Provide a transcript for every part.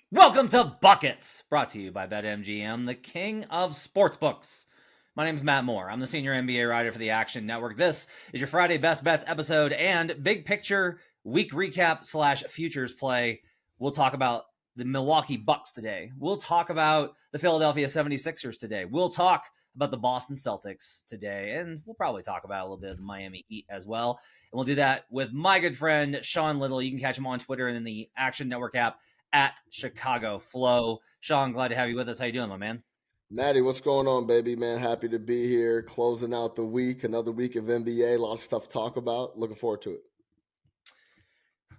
Welcome to Buckets, brought to you by BetMGM, the king of sportsbooks. My name is Matt Moore. I'm the senior NBA writer for the Action Network. This is your Friday Best Bets episode and big picture week recap / futures play. We'll talk about the Milwaukee Bucks today. We'll talk about the Philadelphia 76ers today. We'll talk about the Boston Celtics today, and we'll probably talk about a little bit of the Miami Heat as well. And we'll do that with my good friend, Sean Little. You can catch him on Twitter and in the Action Network app at Chicago Flow. Sean, glad to have you with us. How you doing, my man? Natty, what's going on, baby, man? Happy to be here, closing out the week, another week of NBA, a lot of stuff to talk about. Looking forward to it.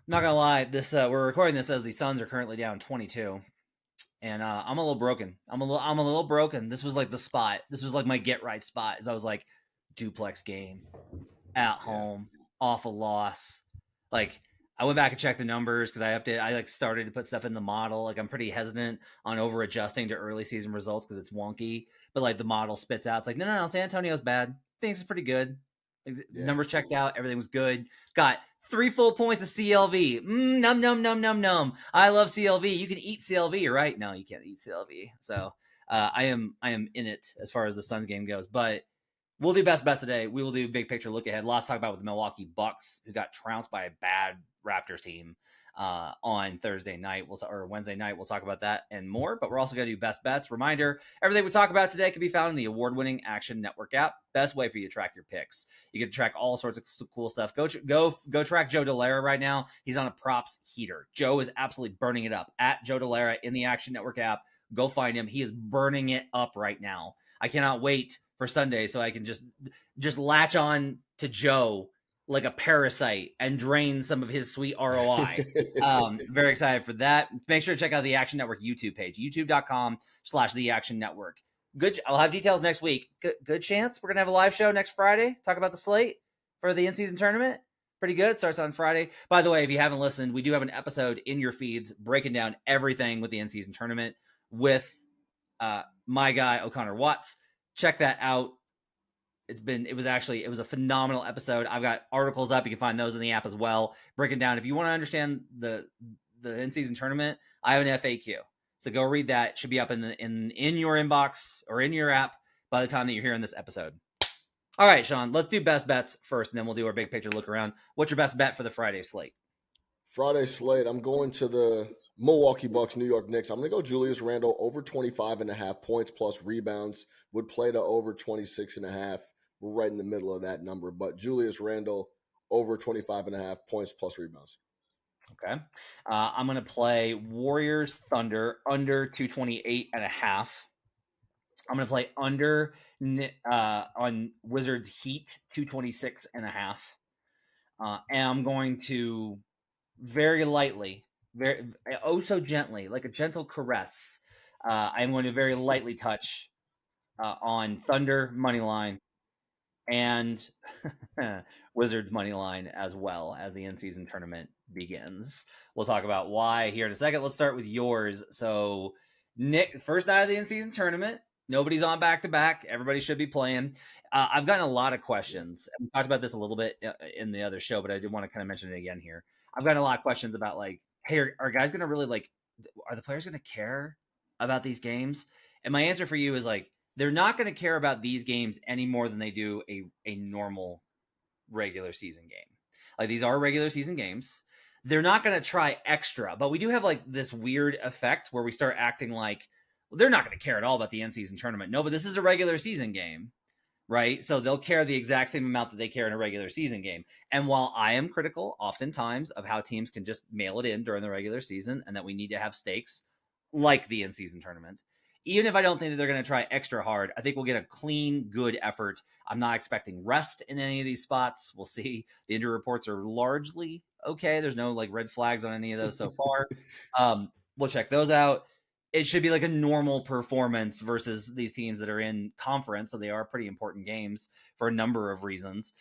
Not gonna lie, this we're recording this as the Suns are currently down 22, and I'm a little broken. I'm a little broken. This was like the spot. This was like my get right spot. As I was like, duplex game, at home, off a loss. Like I went back and checked the numbers because I started to put stuff in the model. Like I'm pretty hesitant on over adjusting to early season results because it's wonky. But like the model spits out, it's like no, San Antonio's bad. Phoenix is pretty good. Numbers checked out. Everything was good. Got 3 full points of CLV. Num. I love CLV. You can eat CLV, right? No, you can't eat CLV. So I am in it as far as the Suns game goes. But we'll do best bets today. We will do big picture look ahead. Lots to talk about with the Milwaukee Bucks, who got trounced by a bad Raptors team on Thursday night or Wednesday night. We'll talk about that and more, but we're also going to do best bets. Reminder, everything we talk about today can be found in the award-winning Action Network app. Best way for you to track your picks. You can track all sorts of cool stuff. Go track Joe Delara right now. He's on a props heater. Joe is absolutely burning it up. At Joe Delara in the Action Network app. Go find him. He is burning it up right now. I cannot wait for Sunday so I can just latch on to Joe like a parasite and drain some of his sweet ROI. Very excited for that. Make sure to check out the Action Network YouTube page, youtube.com/the Action Network. Good. I'll have details next week. Good chance we're going to have a live show next Friday. Talk about the slate for the in-season tournament. Pretty good. Starts on Friday. By the way, if you haven't listened, we do have an episode in your feeds breaking down everything with the in-season tournament with my guy, O'Connor Watts. Check that out. It was a phenomenal episode. I've got articles up. You can find those in the app as well. Breaking down. If you want to understand the in-season tournament, I have an FAQ. So go read that. It should be up in your inbox or in your app by the time that you're hearing this episode. All right, Sean, let's do best bets first, and then we'll do our big picture look around. What's your best bet for the Friday slate? Friday slate, I'm going to the Milwaukee Bucks, New York Knicks. I'm going to go Julius Randle over 25.5 points plus rebounds. Would play to over 26.5. We're right in the middle of that number, but Julius Randle over 25.5 points plus rebounds. Okay. I'm going to play Warriors Thunder under 228.5. I'm going to play under on Wizards Heat 226.5. And I'm going to very lightly, so gently, like a gentle caress, I'm going to very lightly touch on Thunder money line and Wizards money line as well as the in-season tournament begins. We'll talk about why here in a second. Let's start with yours. So, Nick, first night of the in-season tournament. Nobody's on back-to-back. Everybody should be playing. I've gotten a lot of questions. We talked about this a little bit in the other show, but I did want to kind of mention it again here. I've gotten a lot of questions about like, hey, are guys going to really are the players going to care about these games? And my answer for you is like, they're not going to care about these games any more than they do a normal regular season game. Like these are regular season games. They're not going to try extra, but we do have like this weird effect where we start acting like, well, they're not going to care at all about the in-season tournament. No, but this is a regular season game, right? So they'll care the exact same amount that they care in a regular season game. And while I am critical oftentimes of how teams can just mail it in during the regular season and that we need to have stakes like the in-season tournament, even if I don't think that they're going to try extra hard, I think we'll get a clean, good effort. I'm not expecting rest in any of these spots. We'll see. The injury reports are largely okay. There's no like red flags on any of those so far. We'll check those out. It should be like a normal performance versus these teams that are in conference. So they are pretty important games for a number of reasons.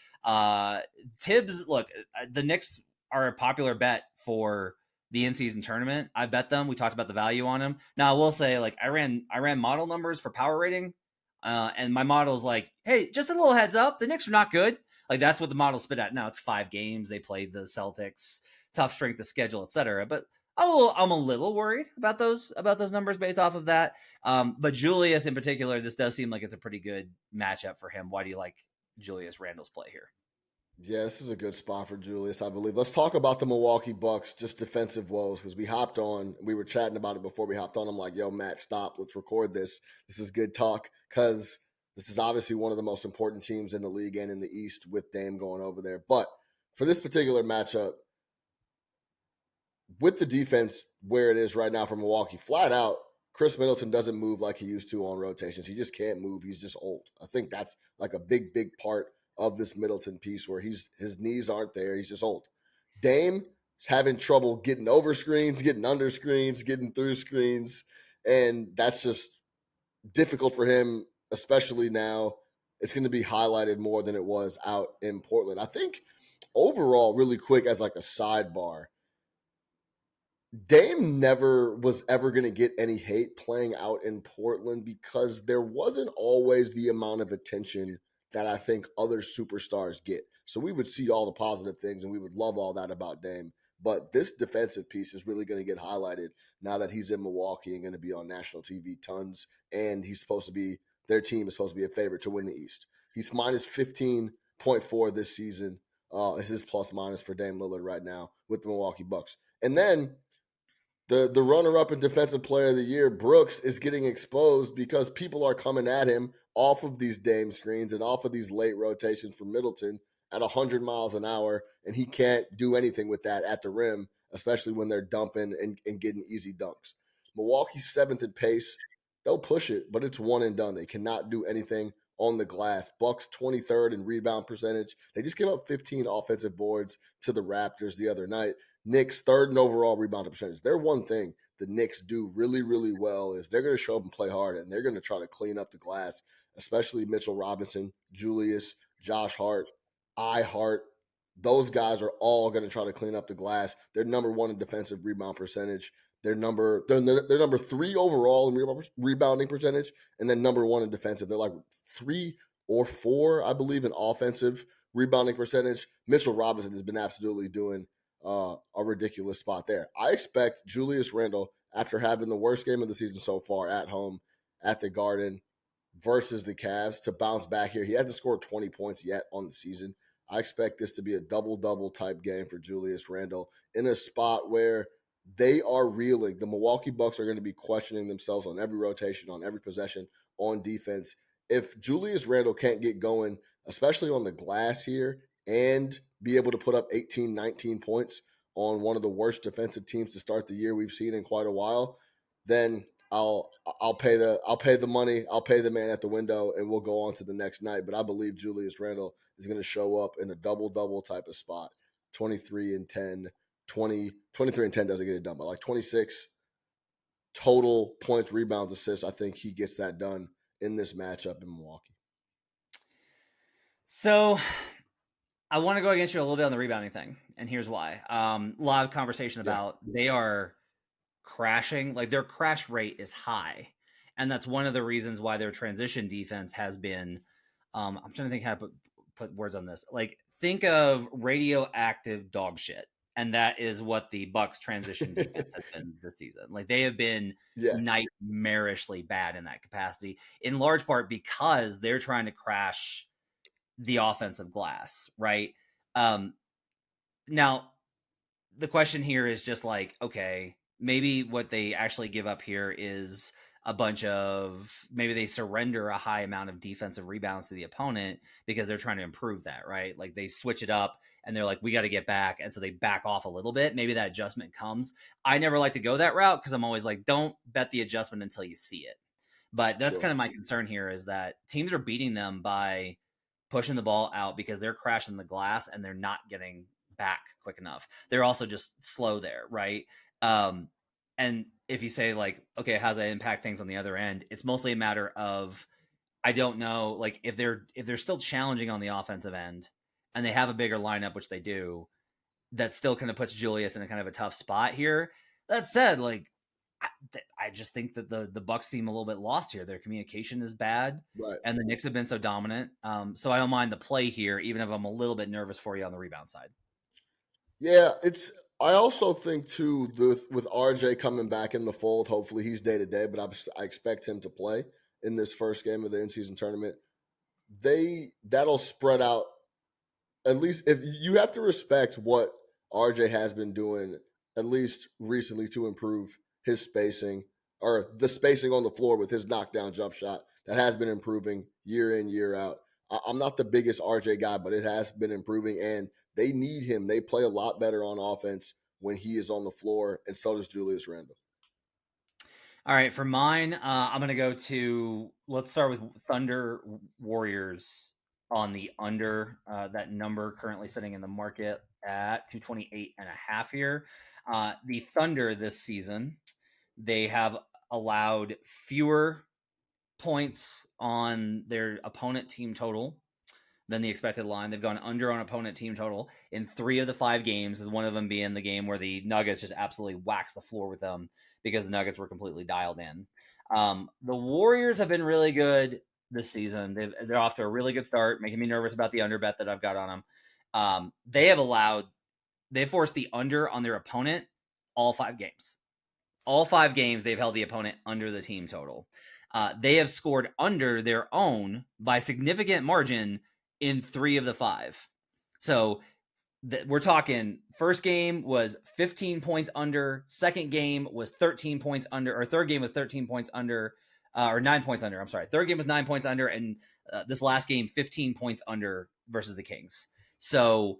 Tibbs, look, the Knicks are a popular bet for the in-season tournament. I bet them. We talked about the value on them. Now I will say, like, I ran model numbers for power rating, and my model's like, hey, just a little heads up, the Knicks are not good. Like that's what the model spit at. Now it's 5 games. They played the Celtics, tough strength of schedule, etc. But I'm a little worried about those numbers based off of that. But Julius in particular, this does seem like it's a pretty good matchup for him. Why do you like Julius Randle's play here? Yeah, this is a good spot for Julius, I believe. Let's talk about the Milwaukee Bucks, just defensive woes, because we were chatting about it before we hopped on. I'm like, yo, Matt, stop. Let's record this. This is good talk, because this is obviously one of the most important teams in the league and in the East with Dame going over there. But for this particular matchup, with the defense where it is right now for Milwaukee, flat out, Chris Middleton doesn't move like he used to on rotations. He just can't move. He's just old. I think that's like a big, big part of this Middleton piece where his knees aren't there. He's just old. Dame is having trouble getting over screens, getting under screens, getting through screens, and that's just difficult for him, especially now. It's going to be highlighted more than it was out in Portland. I think overall, really quick as like a sidebar, Dame never was ever going to get any hate playing out in Portland because there wasn't always the amount of attention that I think other superstars get. So we would see all the positive things and we would love all that about Dame. But this defensive piece is really going to get highlighted now that he's in Milwaukee and going to be on national TV tons. And their team is supposed to be a favorite to win the East. He's minus 15.4 this season is his plus minus for Dame Lillard right now with the Milwaukee Bucks. And then the runner-up in Defensive Player of the Year, Brooks, is getting exposed because people are coming at him off of these Dame screens and off of these late rotations from Middleton at 100 miles an hour, and he can't do anything with that at the rim, especially when they're dumping and getting easy dunks. Milwaukee's seventh in pace. They'll push it, but it's one and done. They cannot do anything on the glass. Bucks 23rd in rebound percentage. They just gave up 15 offensive boards to the Raptors the other night. Knicks third in overall rebound percentage. They're one thing the Knicks do really, really well is they're going to show up and play hard, and they're going to try to clean up the glass, especially Mitchell Robinson, Julius, Josh Hart, Hart. Those guys are all going to try to clean up the glass. They're number one in defensive rebound percentage. They're number three overall in rebounding percentage, and then number one in defensive. They're like 3 or 4, I believe, in offensive rebounding percentage. Mitchell Robinson has been absolutely doing a ridiculous spot there. I expect Julius Randle, after having the worst game of the season so far at home at the Garden versus the Cavs, to bounce back here. He hasn't scored 20 points yet on the season. I expect this to be a double-double type game for Julius Randle in a spot where they are reeling. The Milwaukee Bucks are going to be questioning themselves on every rotation, on every possession, on defense. If Julius Randle can't get going, especially on the glass here, and be able to put up 18, 19 points on one of the worst defensive teams to start the year we've seen in quite a while, then I'll pay the money, I'll pay the man at the window, and we'll go on to the next night. But I believe Julius Randle is going to show up in a double-double type of spot. 23 and 10, 23 and 10 doesn't get it done, but like 26 total points, rebounds, assists. I think he gets that done in this matchup in Milwaukee. So I want to go against you a little bit on the rebounding thing, and here's why. A lot of conversation about they are crashing, like their crash rate is high, and that's one of the reasons why their transition defense has been. I'm trying to think how to put words on this. Like, think of radioactive dog shit, and that is what the Bucks transition defense has been this season. Like, they have been nightmarishly bad in that capacity, in large part because they're trying to crash the offensive glass, right? Now, the question here is just like, okay, maybe what they actually give up here is a bunch of, maybe they surrender a high amount of defensive rebounds to the opponent because they're trying to improve that, right? Like, they switch it up and they're like, we got to get back. And so they back off a little bit. Maybe that adjustment comes. I never like to go that route because I'm always like, don't bet the adjustment until you see it. But that's kind of my concern here, is that teams are beating them by pushing the ball out because they're crashing the glass and they're not getting back quick enough. They're also just slow there, right? And if you say like, okay, how does that impact things on the other end? It's mostly a matter of, I don't know, like if they're still challenging on the offensive end and they have a bigger lineup, which they do, that still kind of puts Julius in a kind of a tough spot here. That said, like, I just think that the Bucks seem a little bit lost here. Their communication is bad, right, and the Knicks have been so dominant. So I don't mind the play here, even if I'm a little bit nervous for you on the rebound side. Yeah, it's I also think too, with RJ coming back in the fold, hopefully he's day to day, but I expect him to play in this first game of the in-season tournament. That'll spread out. At least if you have to respect what RJ has been doing, at least recently, to improve his spacing or the spacing on the floor with his knockdown jump shot that has been improving year in, year out. I'm not the biggest RJ guy, but it has been improving, and they need him. They play a lot better on offense when he is on the floor, and so does Julius Randle. All right, for mine, I'm gonna go to. Let's start with Thunder Warriors on the under. That number currently sitting in the market at 228.5 here. The Thunder this season, they have allowed fewer points on their opponent team total than the expected line. They've gone under on opponent team total in 3 of the 5 games, with one of them being the game where the Nuggets just absolutely waxed the floor with them because the Nuggets were completely dialed in. The Warriors have been really good this season. They're off to a really good start, making me nervous about the under bet that I've got on them. They forced the under on their opponent all 5 games. All 5 games, they've held the opponent under the team total. They have scored under their own by significant margin in 3 of the 5. So we're talking first game was 15 points under, second game was 13 points under, or third game was 13 points under, or 9 points under. I'm sorry. Third game was 9 points under, and this last game, 15 points under versus the Kings. So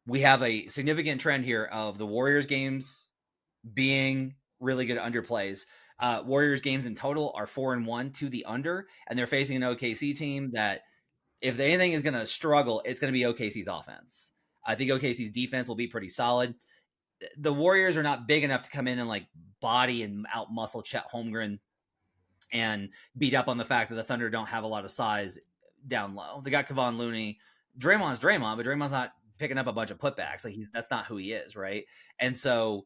we have a significant trend here of the Warriors games being really good underplays. Warriors games in total are 4-1 to the under, and they're facing an OKC team that, if anything is going to struggle, it's going to be OKC's offense. I think OKC's defense will be pretty solid. The Warriors are not big enough to come in and like body and out muscle Chet Holmgren and beat up on the fact that the Thunder don't have a lot of size down low. They got Kevon Looney. Draymond's Draymond, but Draymond's not picking up a bunch of putbacks. Like that's not who he is, right? And so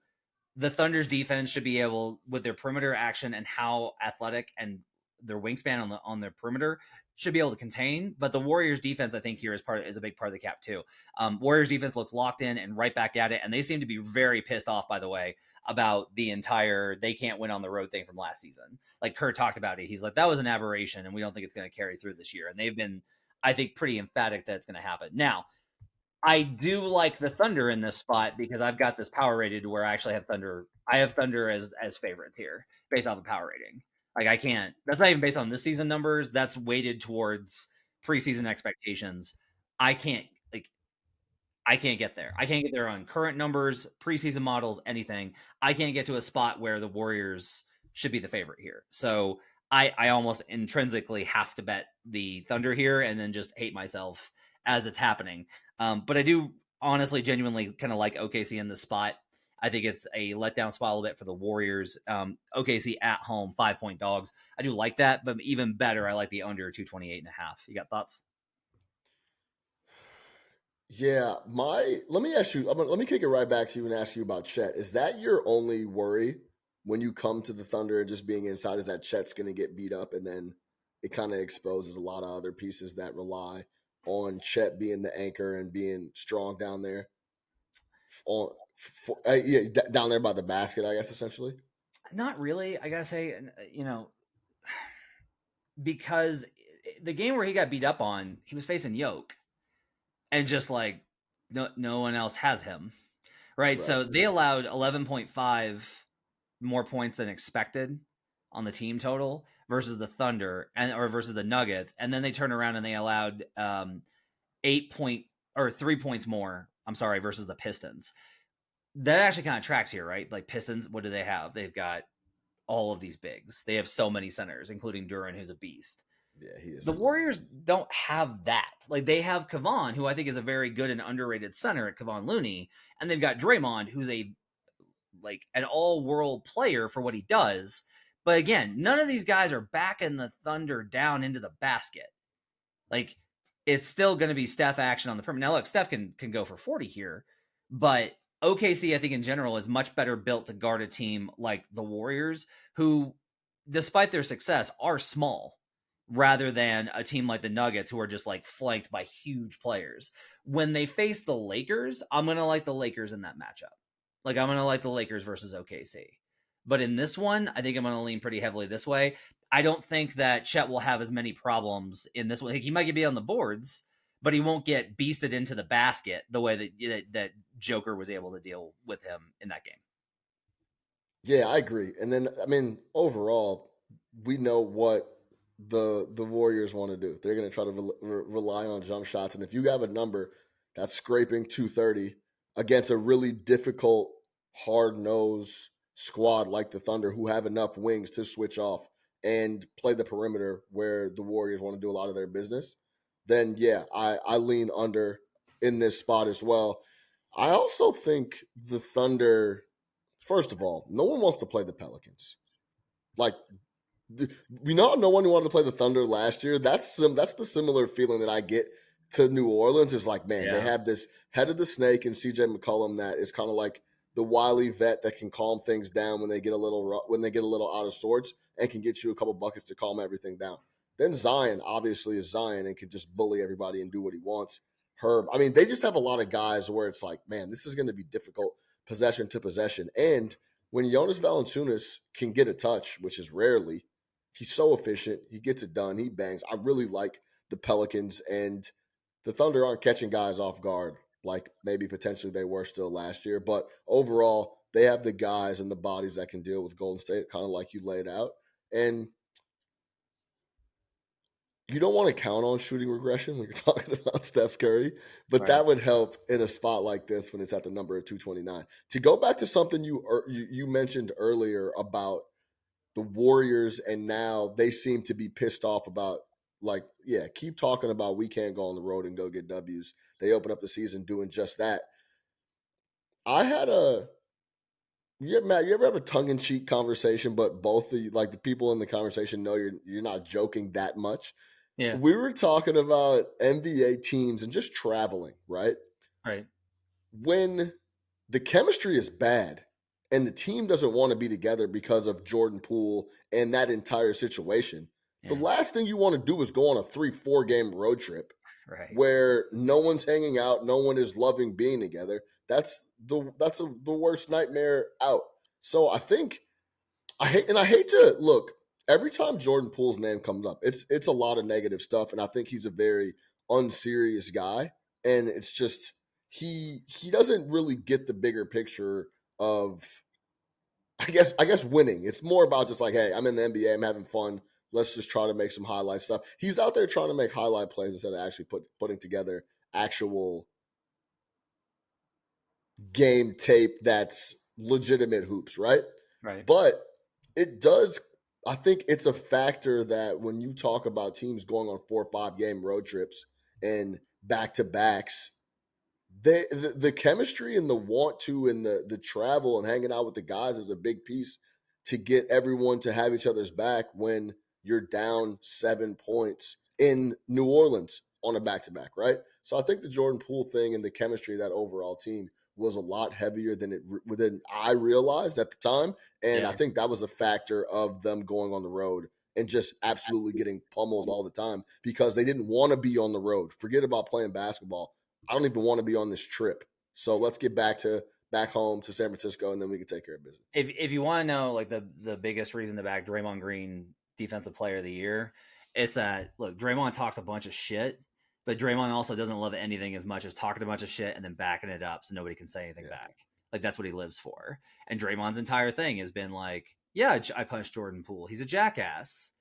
the Thunder's defense should be able, with their perimeter action and how athletic and their wingspan on their perimeter, should be able to contain. But the Warriors defense, I think, here is a big part of the cap too. Warriors defense looks locked in and right back at it, and they seem to be very pissed off, by the way, about the entire they can't win on the road thing from last season. Like Kurt talked about it, he's like, that was an aberration, and we don't think it's going to carry through this year. And they've been, I think, pretty emphatic that it's going to happen. Now, I do like the Thunder in this spot because I've got this power rated where I actually have Thunder. I have Thunder as favorites here based off the power rating. Like I can't. That's not even based on this season numbers. That's weighted towards preseason expectations. I can't like. I can't get there. I can't get there on current numbers, preseason models, anything. I can't get to a spot where the Warriors should be the favorite here. So I almost intrinsically have to bet the Thunder here and then just hate myself as it's happening. But I do honestly, genuinely kind of like OKC in this spot. I think it's a letdown spot a little bit for the Warriors. OKC at home, 5-point dogs. I do like that, but even better, I like the under 228.5. You got thoughts? Yeah, let me ask you. Let me kick it right back to you and ask you about Chet. Is that your only worry when you come to the Thunder and just being inside? Is that Chet's going to get beat up, and then it kind of exposes a lot of other pieces that rely on Chet being the anchor and being strong down there, down there by the basket, I guess essentially. Not really. I gotta say, because the game where he got beat up on, he was facing Yoke, and just like no one else has him, right? So they allowed 11.5 more points than expected on the team total versus the Thunder or versus the Nuggets, and then they turned around and they allowed 3 points more. I'm sorry, versus the Pistons. That actually kind of tracks here, right? Like Pistons, what do they have? They've got all of these bigs. They have so many centers, including Duran, who's a beast. Yeah, he is. The Warriors don't have that. Like they have Kevon, who I think is a very good and underrated center at Kevon Looney, and they've got Draymond, who's an all-world player for what he does. But again, none of these guys are backing the Thunder down into the basket. Like it's still going to be Steph action on the perimeter. Now look, Steph can go for 40 here, but OKC, I think in general, is much better built to guard a team like the Warriors, who, despite their success, are small, rather than a team like the Nuggets, who are just like flanked by huge players. When they face the Lakers, I'm going to like the Lakers in that matchup. Like I'm gonna like the Lakers versus OKC. But in this one, I think I'm gonna lean pretty heavily this way. I don't think that Chet will have as many problems in this one. Like, he might be on the boards, but he won't get beasted into the basket the way that Joker was able to deal with him in that game. Yeah, I agree. And then, I mean, overall, we know what the Warriors want to do. They're going to try to rely on jump shots. And if you have a number that's scraping 230 against a really difficult, hard nosed squad like the Thunder, who have enough wings to switch off and play the perimeter where the Warriors want to do a lot of their business, then yeah, I lean under in this spot as well. I also think the Thunder. First of all, no one wants to play the Pelicans. Like, we know no one wanted to play the Thunder last year. That's the similar feeling that I get to New Orleans. Is like, man, they Yeah. have this head of the snake and CJ McCollum that is kind of like the wily vet that can calm things down when they get a little out of sorts and can get you a couple buckets to calm everything down. Then Zion obviously is Zion and can just bully everybody and do what he wants. Herb, I mean, they just have a lot of guys where it's like, man, this is going to be difficult possession to possession. And when Jonas Valanciunas can get a touch, which is rarely, he's so efficient. He gets it done. He bangs. I really like the Pelicans, and the Thunder aren't catching guys off guard like maybe potentially they were still last year. But overall, they have the guys and the bodies that can deal with Golden State, kind of like you laid out. And you don't want to count on shooting regression when you're talking about Steph Curry, but Right. that would help in a spot like this when it's at the number of 229. To go back to something you mentioned earlier about the Warriors, and now they seem to be pissed off about, like, yeah, keep talking about we can't go on the road and go get W's. They open up the season doing just that. I had a Matt, you ever have a tongue in cheek conversation, but both the people in the conversation know you're not joking that much. Yeah. We were talking about NBA teams and just traveling, right? Right. When the chemistry is bad and the team doesn't want to be together because of Jordan Poole and that entire situation, the Yeah. last thing you want to do is go on a 3-4 game road trip Right. where no one's hanging out, no one is loving being together. That's the worst nightmare out. So I hate to look every time Jordan Poole's name comes up. It's a lot of negative stuff, and I think he's a very unserious guy. And it's just he doesn't really get the bigger picture of I guess winning. It's more about just like, hey, I'm in the NBA, I'm having fun. Let's just try to make some highlight stuff. He's out there trying to make highlight plays instead of actually putting together actual game tape that's legitimate hoops, right? Right. But it does, I think it's a factor that when you talk about teams going on 4 or 5 game road trips and back to backs, the chemistry and the want to and the travel and hanging out with the guys is a big piece to get everyone to have each other's back when you're down 7 points in New Orleans on a back to back, right? So I think the Jordan Poole thing and the chemistry of that overall team was a lot heavier than I realized at the time, and I Yeah. think that was a factor of them going on the road and just absolutely getting pummeled all the time because they didn't want to be on the road. Forget about playing basketball. I don't even want to be on this trip. So let's get back home to San Francisco, and then we can take care of business. If you want to know like the biggest reason to back Draymond Green defensive player of the year, it's that look, Draymond talks a bunch of shit, but Draymond also doesn't love anything as much as talking a bunch of shit and then backing it up so nobody can say anything Yeah, back. Like that's what he lives for. And Draymond's entire thing has been like, yeah, I punched Jordan Poole. He's a jackass.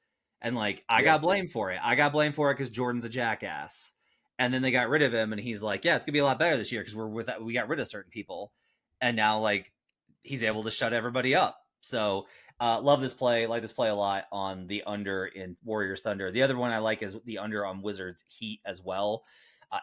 And like I yeah, got blamed for it. I got blamed for it because Jordan's a jackass. And then they got rid of him, and he's like, yeah, it's gonna be a lot better this year because we got rid of certain people, and now like he's able to shut everybody up. So love this play, like this play a lot on the under in Warriors Thunder. The other one I like is the under on Wizards Heat as well.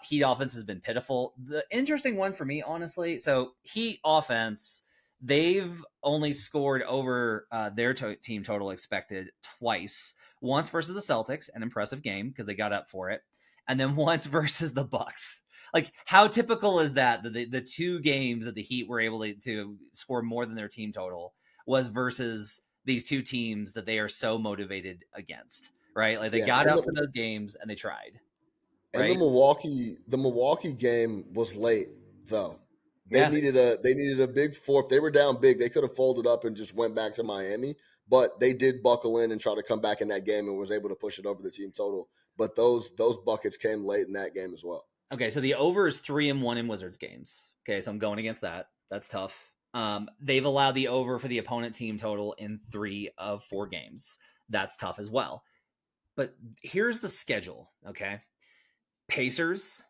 Heat offense has been pitiful. The interesting one for me, honestly, so Heat offense, they've only scored over their team total expected twice. Once versus the Celtics, an impressive game because they got up for it, and then once versus the Bucks. Like, how typical is that the 2 games that the Heat were able to score more than their team total was versus these 2 teams that they are so motivated against, right? Like they yeah. got And up the for those games and they tried, and the right? Milwaukee game was late though. They Yeah. needed a big fourth. They were down big. They could have folded up and just went back to Miami, but they did buckle in and try to come back in that game and was able to push it over the team total. But those buckets came late in that game as well. Okay, so the over is 3-1 in Wizards games. Okay, so I'm going against that. That's tough. They've allowed the over for the opponent team total in 3 of 4 games. That's tough as well. But here's the schedule, okay? Pacers,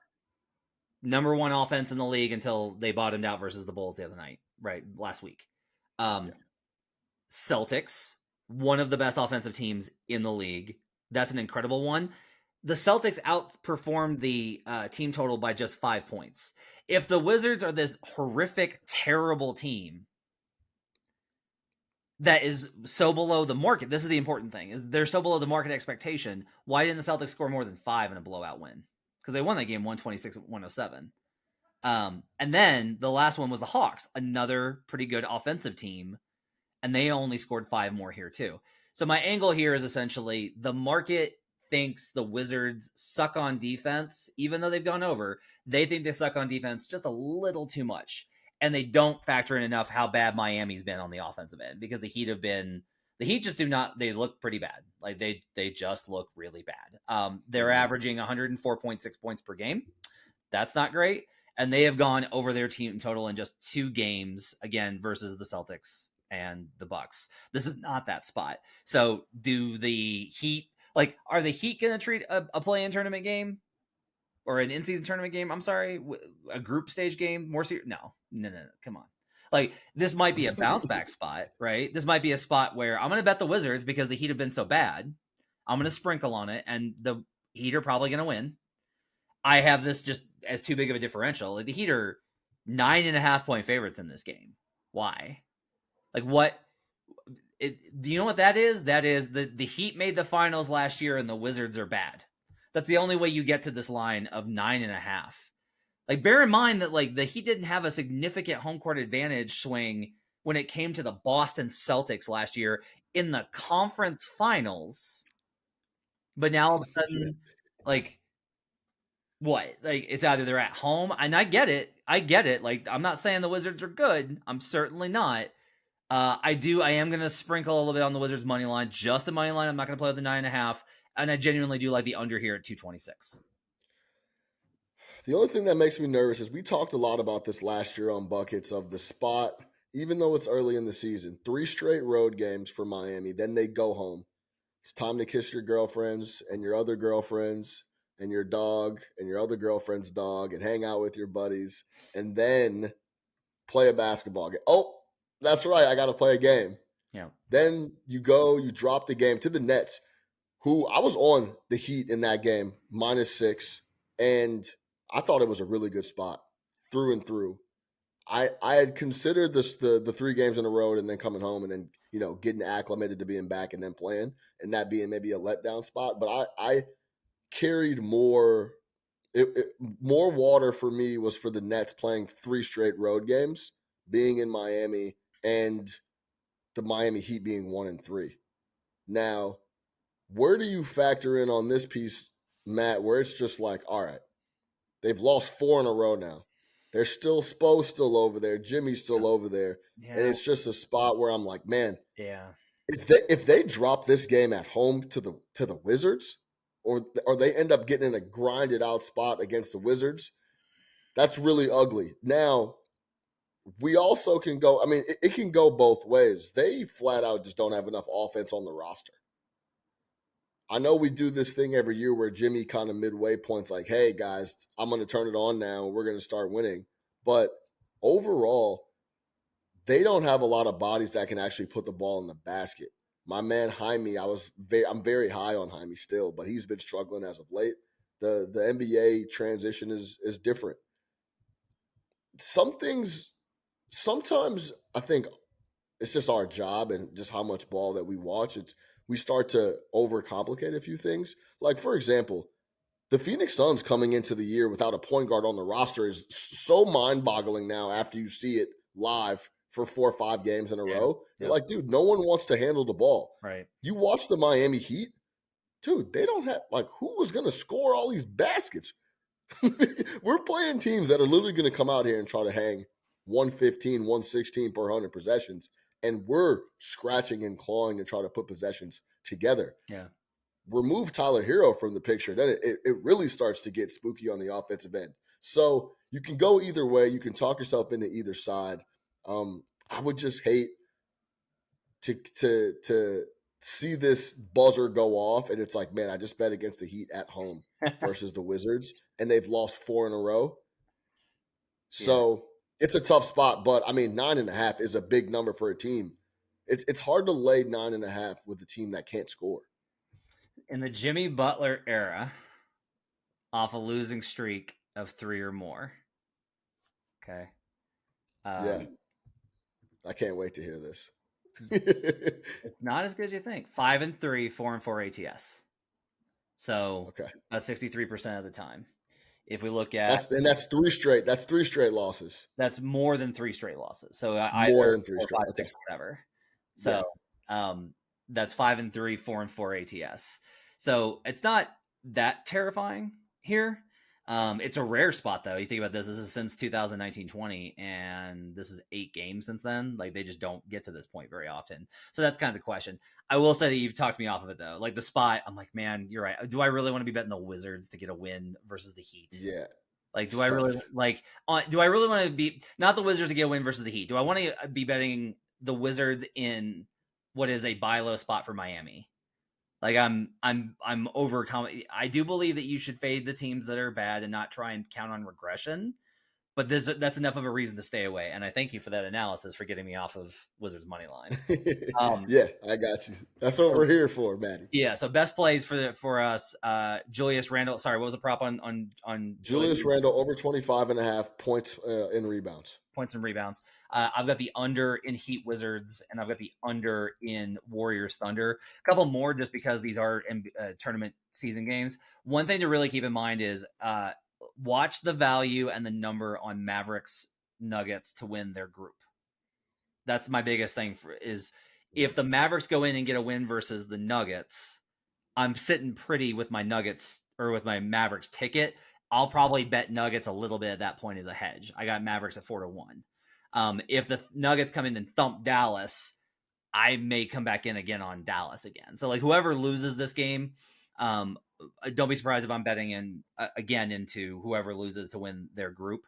number 1 offense in the league until they bottomed out versus the Bulls the other night, right? Last week. Yeah. Celtics, one of the best offensive teams in the league. That's an incredible one. The Celtics outperformed the team total by just 5 points. If the Wizards are this horrific, terrible team that is so below the market, this is the important thing, is they're so below the market expectation, why didn't the Celtics score more than 5 in a blowout win? Because they won that game 126-107. And then the last one was the Hawks, another pretty good offensive team, and they only scored 5 more here too. So my angle here is essentially the market thinks the Wizards suck on defense, even though they've gone over. They think they suck on defense just a little too much, and they don't factor in enough how bad Miami's been on the offensive end, because the Heat just do not. They look pretty bad. Like they just look really bad. They're averaging 104.6 points per game. That's not great, and they have gone over their team total in just 2 games again versus the Celtics and the Bucks. This is not that spot. So do the Heat, like, are the Heat going to treat a play-in tournament game or an in-season tournament game? I'm sorry, a group stage game more serious? No. Come on. Like, this might be a bounce back spot, right? This might be a spot where I'm going to bet the Wizards because the Heat have been so bad. I'm going to sprinkle on it, and the Heat are probably going to win. I have this just as too big of a differential. Like, the Heat are 9.5 point favorites in this game. Why? Like, what? Do you know what that is? That is the Heat made the finals last year and the Wizards are bad. That's the only way you get to this line of 9.5. Like, bear in mind that, like, the Heat didn't have a significant home court advantage swing when it came to the Boston Celtics last year in the conference finals. But now all of a sudden, like, what? Like, it's either they're at home, and I get it. Like, I'm not saying the Wizards are good. I'm certainly not. I am going to sprinkle a little bit on the Wizards money line, just the money line. I'm not going to play with the 9.5, and I genuinely do like the under here at 226. The only thing that makes me nervous is we talked a lot about this last year on Buckets of the spot, even though it's early in the season. 3 straight road games for Miami, then they go home. It's time to kiss your girlfriends and your other girlfriends and your dog and your other girlfriend's dog and hang out with your buddies and then play a basketball game. Oh, that's right, I got to play a game. Yeah. Then you drop the game to the Nets, who I was on the Heat in that game, -6, and I thought it was a really good spot through and through. I had considered this the 3 games in a row and then coming home and then, getting acclimated to being back and then playing and that being maybe a letdown spot. But I carried more more water for me was for the Nets playing 3 straight road games, being in Miami, and the Miami Heat being 1-3. Now, where do you factor in on this piece, Matt, where it's just like, all right, they've lost 4 in a row now. They're still still over there. Jimmy's still over there. Yeah. And it's just a spot where I'm like, man, Yeah. if they drop this game at home to the Wizards, or they end up getting in a grinded out spot against the Wizards, that's really ugly. Now, we also can go, I mean, it can go both ways. They flat out just don't have enough offense on the roster. I know we do this thing every year where Jimmy kind of midway points like, hey, guys, I'm going to turn it on now. We're going to start winning. But overall, they don't have a lot of bodies that can actually put the ball in the basket. My man Jaime, I'm very high on Jaime still, but he's been struggling as of late. The NBA transition is different. Some things, sometimes I think it's just our job and just how much ball that we watch. We start to overcomplicate a few things. Like, for example, the Phoenix Suns coming into the year without a point guard on the roster is so mind-boggling now after you see it live for 4 or 5 games in a row. You're like, dude, no one wants to handle the ball. Right. You watch the Miami Heat, dude, they don't have, like, who was going to score all these baskets? We're playing teams that are literally going to come out here and try to hang 115, 116 per 100 possessions, and we're scratching and clawing to try to put possessions together. Yeah. Remove Tyler Hero from the picture, then it really starts to get spooky on the offensive end. So you can go either way. You can talk yourself into either side. I would just hate to see this buzzer go off, and it's like, man, I just bet against the Heat at home versus the Wizards, and they've lost 4 in a row. Yeah. So it's a tough spot, but I mean, 9.5 is a big number for a team. It's hard to lay 9.5 with a team that can't score. In the Jimmy Butler era, off a losing streak of 3 or more. Okay. Yeah. I can't wait to hear this. It's not as good as you think. 5-3, 4-4 ATS. So Okay. that's 63% of the time. If we look at that's 3 straight. That's 3 straight losses. that's more than 3 straight losses. So More either than 3 4, straight. 5, Okay. 6, whatever. So that's 5-3, 4-4 ATS. So it's not that terrifying here. It's a rare spot though. You think about this. This is since 2019-20, and this is 8 games since then. Like they just don't get to this point very often. So that's kind of the question. I will say that you've talked me off of it though. Like the spot, I'm like, man, you're right. Do I really want to be betting the Wizards to get a win versus the Heat? Yeah. Like, do I really want to be not the Wizards to get a win versus the Heat? Do I want to be betting the Wizards in what is a buy low spot for Miami? Like I'm overcoming. I do believe that you should fade the teams that are bad and not try and count on regression. But that's enough of a reason to stay away. And I thank you for that analysis for getting me off of Wizards money line. Yeah, I got you. That's what we're here for, Maddie. Yeah. So best plays for us. Julius Randle. Sorry, what was the prop on Julius Randle over 25.5 points in rebounds. Points and rebounds. I've got the under in Heat Wizards, and I've got the under in Warriors Thunder. A couple more just because these are tournament season games. One thing to really keep in mind is watch the value and the number on Mavericks Nuggets to win their group. That's my biggest thing is if the Mavericks go in and get a win versus the Nuggets, I'm sitting pretty with my Nuggets or with my Mavericks ticket. I'll probably bet Nuggets a little bit at that point as a hedge. I got Mavericks at 4-1. If the Nuggets come in and thump Dallas, I may come back in again on Dallas again. So like whoever loses this game, don't be surprised if I'm betting in again into whoever loses to win their group.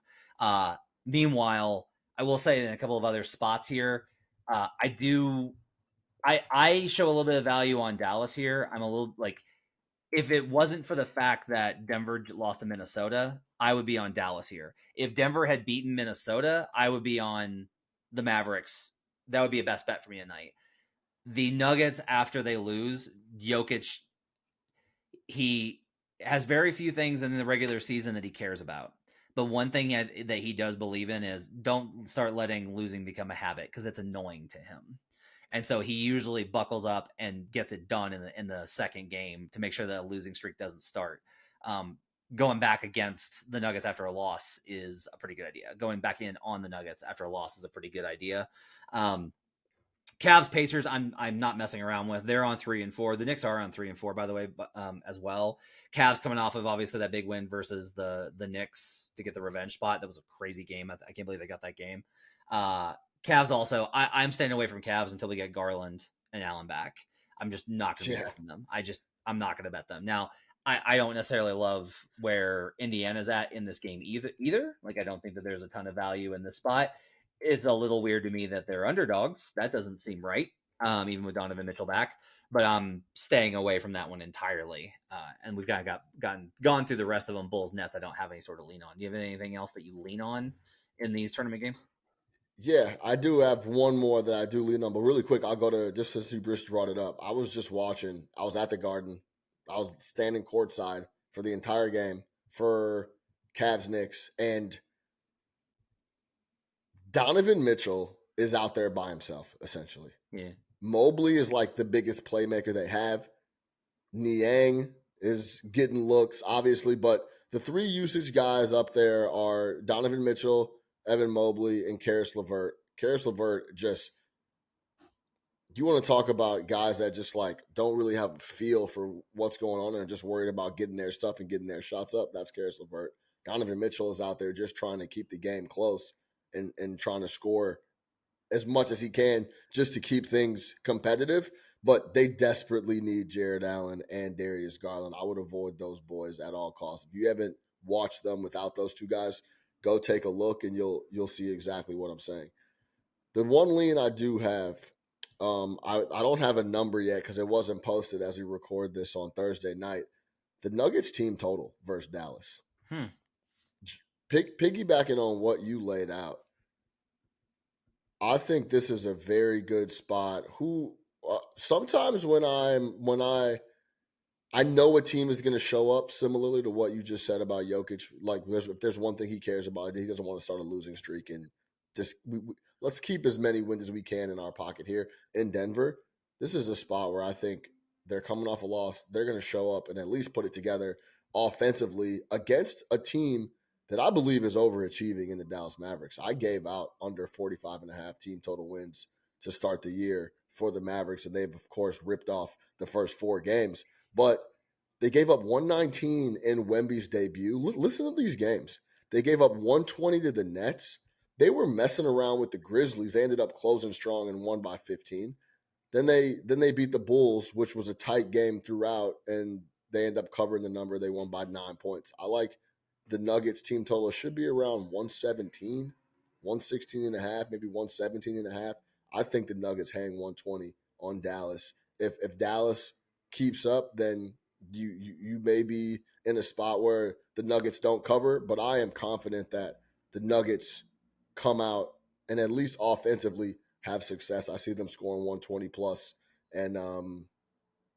Meanwhile, I will say in a couple of other spots here, I show a little bit of value on Dallas here. I'm a little like, if it wasn't for the fact that Denver lost to Minnesota, I would be on Dallas here. If Denver had beaten Minnesota, I would be on the Mavericks. That would be a best bet for me tonight. The Nuggets, after they lose, Jokic, he has very few things in the regular season that he cares about. But one thing that he does believe in is don't start letting losing become a habit because it's annoying to him. And so he usually buckles up and gets it done in the second game to make sure that a losing streak doesn't start. Going back against the Nuggets after a loss is a pretty good idea. Going back in on the Nuggets after a loss is a pretty good idea. Cavs Pacers, I'm not messing around with. They're on 3-4. The Knicks are on 3-4, by the way, as well. Cavs coming off of obviously that big win versus the Knicks to get the revenge spot. That was a crazy game. I can't believe they got that game. Cavs also, I'm staying away from Cavs until we get Garland and Allen back. I'm just not going to be betting them. I'm not going to bet them. Now, I don't necessarily love where Indiana's at in this game either. Like, I don't think that there's a ton of value in this spot. It's a little weird to me that they're underdogs. That doesn't seem right, even with Donovan Mitchell back. But I'm staying away from that one entirely. And we've gone through the rest of them. Bulls, Nets, I don't have any sort of lean on. Do you have anything else that you lean on in these tournament games? Yeah, I do have one more that I do lean on, but really quick, I'll go to, just since you just brought it up. I was just watching. I was at the Garden. I was standing courtside for the entire game for Cavs Knicks, and Donovan Mitchell is out there by himself, essentially. Yeah. Mobley is like the biggest playmaker they have. Niang is getting looks, obviously, but the 3 usage guys up there are Donovan Mitchell, Evan Mobley, and Karis LeVert. Karis LeVert just, you want to talk about guys that just like don't really have a feel for what's going on and are just worried about getting their stuff and getting their shots up. That's Karis LeVert. Donovan Mitchell is out there just trying to keep the game close. and trying to score as much as he can just to keep things competitive. But they desperately need Jared Allen and Darius Garland. I would avoid those boys at all costs. If you haven't watched them without those two guys, go take a look and you'll see exactly what I'm saying. The one lean I do have, I don't have a number yet because it wasn't posted as we record this on Thursday night. The Nuggets team total versus Dallas. Piggybacking on what you laid out, I think this is a very good spot. Sometimes when I know a team is going to show up, similarly to what you just said about Jokic. Like, if there's one thing he cares about, he doesn't want to start a losing streak, and just let's keep as many wins as we can in our pocket here in Denver. This is a spot where I think they're coming off a loss. They're going to show up and at least put it together offensively against a team that I believe is overachieving in the Dallas Mavericks. I gave out under 45.5 team total wins to start the year for the Mavericks, and they've, of course, ripped off the first 4 games. But they gave up 119 in Wemby's debut. Listen to these games. They gave up 120 to the Nets. They were messing around with the Grizzlies. They ended up closing strong and won by 15. Then they beat the Bulls, which was a tight game throughout, and they end up covering the number. They won by 9 points. I like the Nuggets team total. Should be around 117, 116 and a half, maybe 117 and a half. I think the Nuggets hang 120 on Dallas. If Dallas keeps up, then you may be in a spot where the Nuggets don't cover, but I am confident that the Nuggets come out and at least offensively have success. I see them scoring 120 plus, and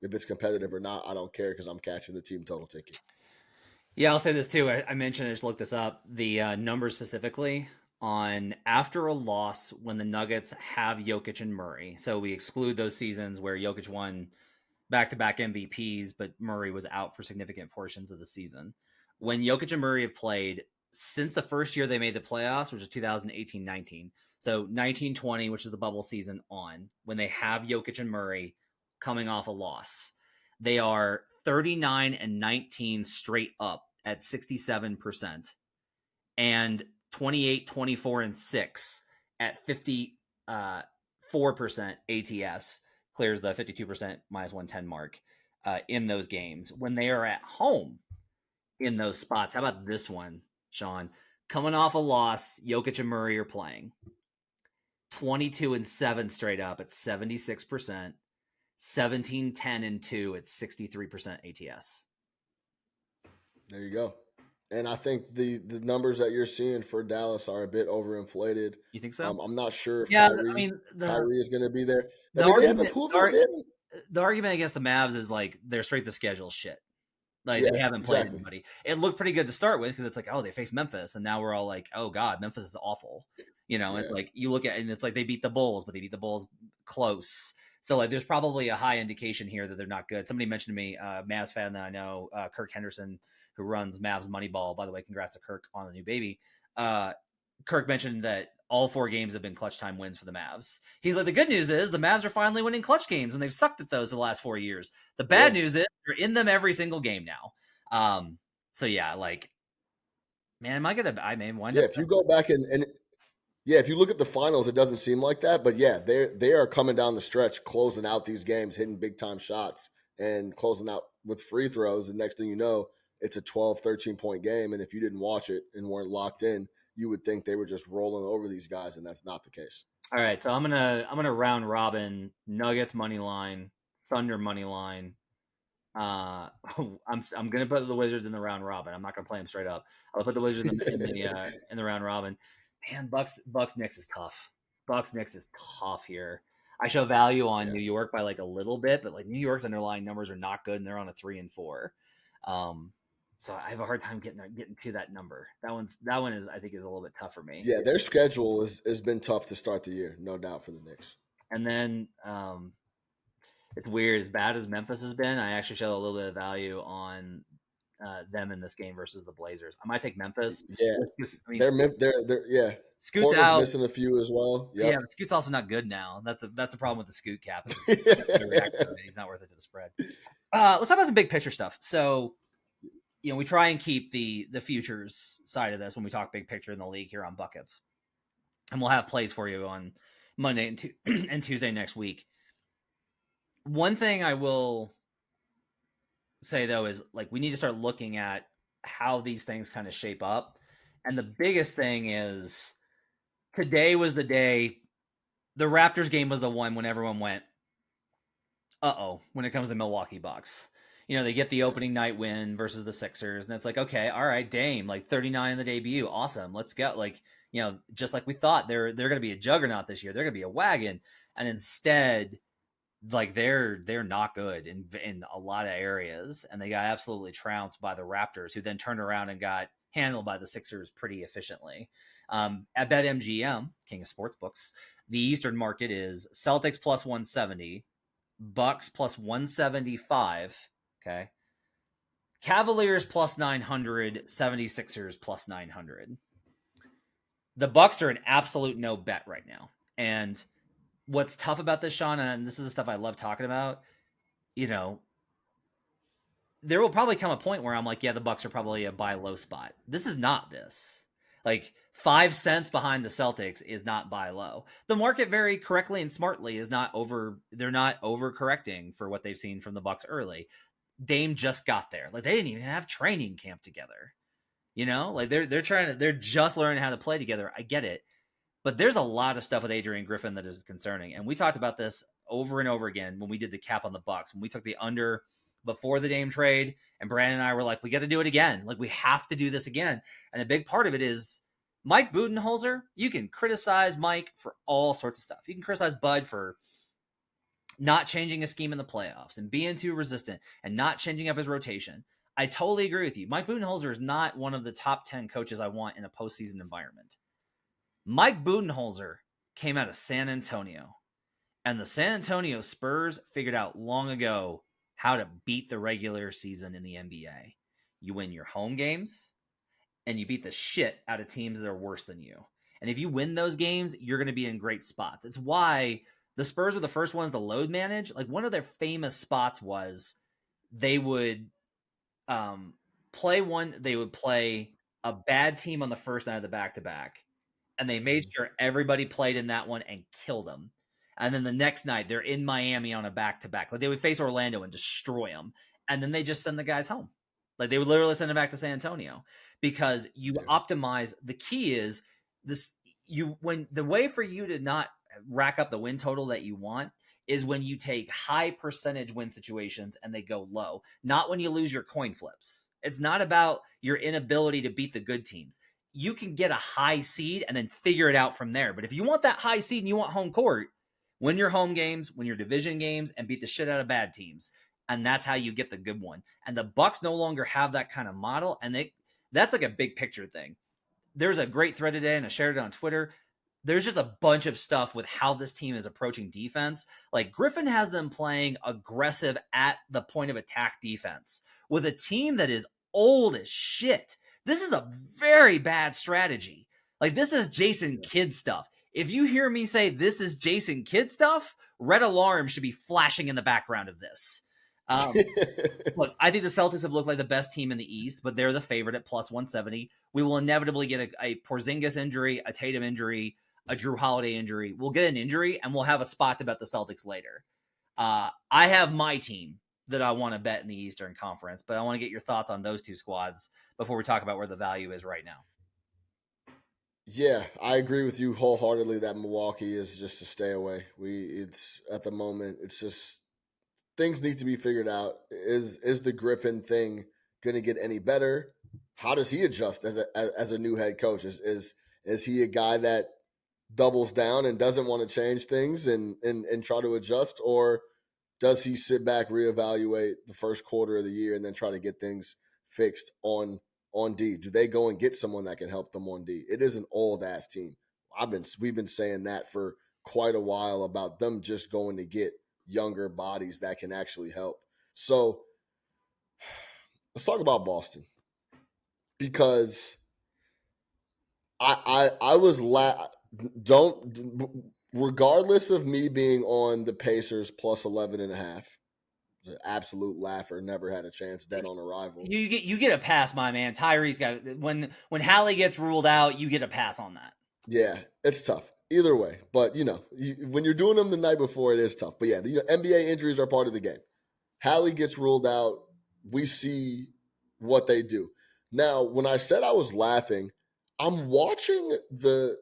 if it's competitive or not, I don't care because I'm catching the team total ticket. Yeah, I'll say this too. I mentioned, I just looked this up, the numbers specifically on after a loss when the Nuggets have Jokic and Murray. So we exclude those seasons where Jokic won back-to-back MVPs, but Murray was out for significant portions of the season. When Jokic and Murray have played since the first year they made the playoffs, which is 2018-19, so 19-20, which is the bubble season on, when they have Jokic and Murray coming off a loss, they are 39-19 straight up at 67%, and 28-24-6 at 54% ATS, clears the 52% minus 110 mark in those games. When they are at home in those spots, how about this one, Sean? Coming off a loss, Jokic and Murray are playing 22-7 straight up at 76%, 17-10-2 at 63% ATS. There you go. And I think the numbers that you're seeing for Dallas are a bit overinflated. You think so? I'm not sure if Kyrie is going to be there. The argument against the Mavs is like their strength of schedule shit. Like they haven't played anybody. It looked pretty good to start with because it's like, oh, they faced Memphis, and now we're all like, oh god, Memphis is awful. It's like you look at it and it's like they beat the Bulls, but they beat the Bulls close. So like there's probably a high indication here that they're not good. Somebody mentioned to me, Mavs fan that I know, Kirk Henderson, who runs Mavs Moneyball. By the way, congrats to Kirk on the new baby. Kirk mentioned that all 4 games have been clutch time wins for the Mavs. He's like, the good news is the Mavs are finally winning clutch games, and they've sucked at those for the last 4 years. The bad news is they're in them every single game now. So yeah, like, man, I may wind up. If you go back and if you look at the finals, it doesn't seem like that, but yeah, they are coming down the stretch, closing out these games, hitting big time shots, and closing out with free throws. And next thing you know, it's a 12, 13 point game. And if you didn't watch it and weren't locked in, you would think they were just rolling over these guys, and that's not the case. All right, so I'm gonna round robin Nuggets money line, Thunder money line. I'm gonna put the Wizards in the round robin. I'm not gonna play them straight up. I'll put the Wizards in the round robin. Man, Bucks Knicks is tough. Bucks Knicks is tough here. I show value on New York by like a little bit, but like New York's underlying numbers are not good, and they're on a 3-4. So I have a hard time getting to that number. That one is, I think, is a little bit tough for me. Yeah, their schedule has been tough to start the year, no doubt, for the Knicks. And then it's weird. As bad as Memphis has been, I actually show a little bit of value on them in this game versus the Blazers. I might take Memphis. Yeah, they're Scoot's Portland's out. Missing a few as well. Yep. Yeah, but Scoot's also not good now. That's a problem with the Scoot cap. He's not worth it to the spread. Let's talk about some big picture stuff. So, we try and keep the futures side of this when we talk big picture in the league here on Buckets. and we'll have plays for you on Monday and Tuesday next week. One thing I will say though is like we need to start looking at how these things kind of shape up. And the biggest thing is today was the day. The Raptors game was the one when everyone went, when it comes to Milwaukee Bucks. You know, they get the Yeah. opening night win versus the Sixers, and it's like, okay, all right, Dame, like 39 in the debut. Awesome. Let's go. Like, you know, just like we thought, they're gonna be a juggernaut this year. They're gonna be a wagon. And instead, like they're not good in a lot of areas, and they got absolutely trounced by the Raptors, who then turned around and got handled by the Sixers pretty efficiently. At BetMGM, king of sports books, the Eastern market is Celtics plus 170, Bucks plus 175. Okay. Cavaliers plus 900, 76ers plus 900. The Bucks are an absolute no bet right now. And what's tough about this, Sean, and this is the stuff I love talking about, you know, there will probably come a point where I'm like, yeah, the Bucks are probably a buy low spot. This is not this. Like 5 cents behind the Celtics is not buy low. The market very correctly and smartly is not over. They're not overcorrecting for what they've seen from the Bucks early. Dame just got there. Like they didn't even have training camp together. You know, like they're just learning how to play together. I get it. But there's a lot of stuff with Adrian Griffin that is concerning. And we talked about this over and over again when we did the cap on the Bucks, when we took the under before the Dame trade, and Brandon and I were like, we got to do it again. Like we have to do this again. And a big part of it is Mike Budenholzer. You can criticize Mike for all sorts of stuff. You can criticize Bud for not changing a scheme in the playoffs and being too resistant and not changing up his rotation. I totally agree with you. Mike Budenholzer is not one of the top 10 coaches I want in a postseason environment. Mike Budenholzer came out of San Antonio, and the San Antonio Spurs figured out long ago how to beat the regular season in the NBA. You win your home games, and you beat the shit out of teams that are worse than you. And if you win those games, you're going to be in great spots. It's why the Spurs were the first ones to load manage. Like one of their famous spots was they would they would play a bad team on the first night of the back-to-back, and they made sure everybody played in that one and killed them. And then the next night, they're in Miami on a back-to-back. Like they would face Orlando and destroy them, and then they just send the guys home. Like they would literally send them back to San Antonio because you optimize. The key is this: when the way for you to not rack up the win total that you want is when you take high percentage win situations and they go low, not when you lose your coin flips. It's not about your inability to beat the good teams. You can get a high seed and then figure it out from there. But if you want that high seed and you want home court, win your home games, win your division games, and beat the shit out of bad teams. And that's how you get the good one. And the Bucks no longer have that kind of model. And that's like a big picture thing. There's a great thread today, and I shared it on Twitter. There's just a bunch of stuff with how this team is approaching defense. Like Griffin has them playing aggressive at the point of attack defense with a team that is old as shit. This is a very bad strategy. Like this is Jason Kidd stuff. If you hear me say this is Jason Kidd stuff, red alarm should be flashing in the background of this. Look, I think the Celtics have looked like the best team in the East, but they're the favorite at plus 170. We will inevitably get a Porzingis injury, a Tatum injury, a Drew Holiday injury. We'll get an injury, and we'll have a spot to bet the Celtics later. I have my team that I want to bet in the Eastern Conference, but I want to get your thoughts on those two squads before we talk about where the value is right now. Yeah, I agree with you wholeheartedly that Milwaukee is just to stay away. It's at the moment, it's just things need to be figured out. Is the Griffin thing going to get any better? How does he adjust as a new head coach? Is he a guy that doubles down and doesn't want to change things and try to adjust, or does he sit back, reevaluate the first quarter of the year, and then try to get things fixed on D? Do they go and get someone that can help them on D? It is an old ass team. We've been saying that for quite a while about them just going to get younger bodies that can actually help. So let's talk about Boston, because I was don't regardless of me being on the Pacers plus 11.5. An absolute laugher. Never had a chance. Dead on arrival. You get a pass, my man. Tyrese got when Hallie gets ruled out, you get a pass on that. Yeah, it's tough either way. But when you're doing them the night before, it is tough. But yeah, the NBA injuries are part of the game. Hallie gets ruled out. We see what they do. Now, when I said I was laughing, I'm watching the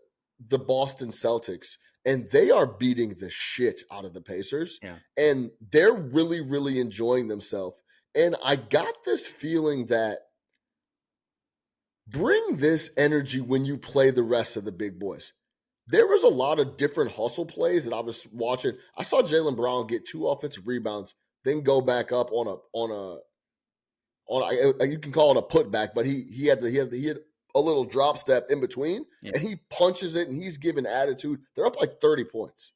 Boston Celtics, and they are beating the shit out of the Pacers, Yeah. and they're really, really enjoying themselves. And I got this feeling that bring this energy when you play the rest of the big boys. There was a lot of different hustle plays that I was watching. I saw Jaylen Brown get 2 offensive rebounds, then go back up you can call it a putback, but he had a little drop step in between, Yeah. and he punches it, and he's giving attitude. They're up like 30 points,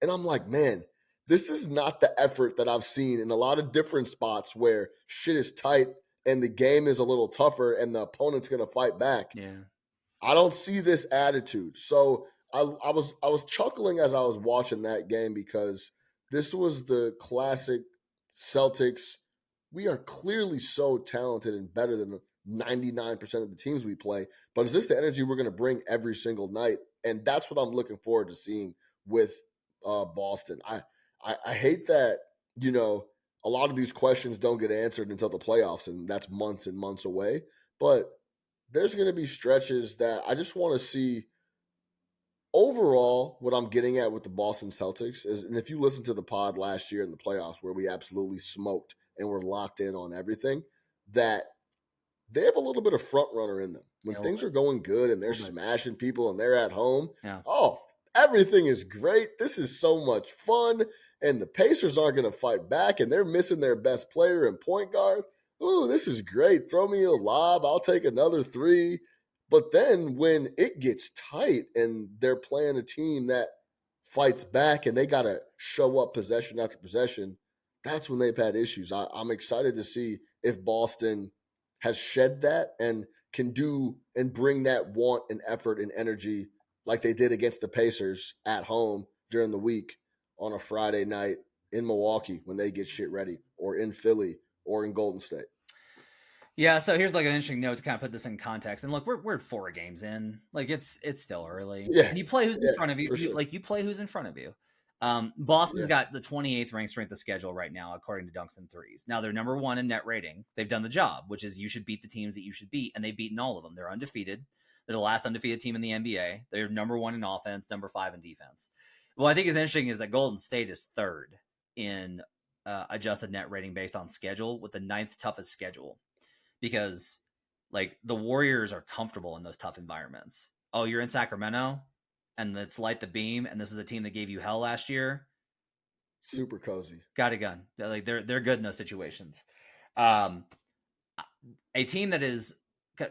and I'm like, man, this is not the effort that I've seen in a lot of different spots where shit is tight and the game is a little tougher, and the opponent's going to fight back. Yeah. I don't see this attitude. So I was chuckling as I was watching that game because this was the classic Celtics. We are clearly so talented and better than 99% of the teams we play. But is this the energy we're going to bring every single night? And that's what I'm looking forward to seeing with Boston. I hate that, a lot of these questions don't get answered until the playoffs, and that's months and months away. But there's going to be stretches that I just want to see. Overall, what I'm getting at with the Boston Celtics is, and if you listen to the pod last year in the playoffs where we absolutely smoked and were locked in on everything, that they have a little bit of front runner in them. When Yeah, a little things bit. are going good and they're A little bit. smashing people and they're at home, Yeah. oh, everything is great. This is so much fun. And the Pacers aren't going to fight back, and they're missing their best player and point guard. Ooh, this is great. Throw me a lob. I'll take another three. But then when it gets tight and they're playing a team that fights back and they got to show up possession after possession, that's when they've had issues. I'm excited to see if Boston has shed that and can do and bring that want and effort and energy like they did against the Pacers at home during the week on a Friday night in Milwaukee when they get shit ready, or in Philly, or in Golden State. Yeah, so here's like an interesting note to kind of put this in context. And look, we're 4 games in. Like it's still early. Yeah, And you play who's in yeah, front of you. for sure. You play who's in front of you. Boston's Yeah, got the 28th ranked strength of schedule right now, according to Dunks and Threes. Now they're number 1 in net rating. They've done the job, which is you should beat the teams that you should beat, and they've beaten all of them. They're undefeated. They're the last undefeated team in the NBA. They're number 1 in offense, number 5 in defense. What I think is interesting is that Golden State is 3rd in adjusted net rating based on schedule, with the 9th toughest schedule, because like the Warriors are comfortable in those tough environments. Oh, you're in Sacramento and it's light the beam, and this is a team that gave you hell last year. super cozy. Got a gun. Like they're good in those situations. Um, a team that is